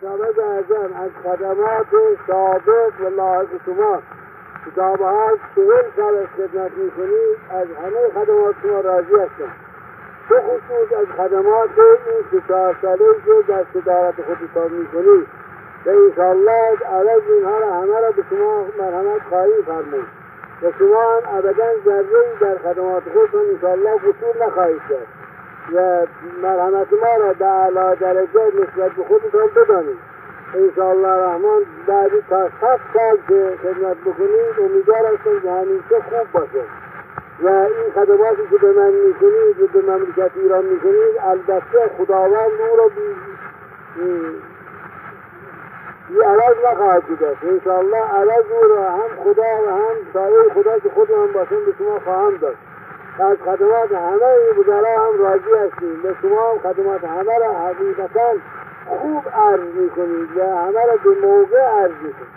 جناب اعظم از خدمات سابق و لاحق شما که ها 40 سال از خدمت میکنید، از همه خدمات شما راضی هستم. به خصوص از خدمات این 4 ساله که در صدارت خودتان میکنید و انشاءالله عوض اینها را همه را به شما مرحمت خواهی فرمود و شما هم ابدا ذره‌ای در خدمات خودتان انشاءالله قصور نخواهید کرد و مرحمت ما را به اعلی درجه نسبت به خودتان بدانید. انشاءالله رحمان بعدی تا 7 سال که خدمت بکنید امیدوار هستم که همیشه خوب باشه و این خدماتی که به من میکنید و به مملکت ایران میکنید البته خداوند او را بی عوض نخواهد بودست. انشاءالله عوض او را هم خدا و هم سایه خدا که خود من باشم به شما خواهم داشت. از خدمات همه این وزرا هم راضی هستیم و شما هم خدمات همه را حقیقتا خوب عرض میکنید و همه را به موقع عرض میکنید.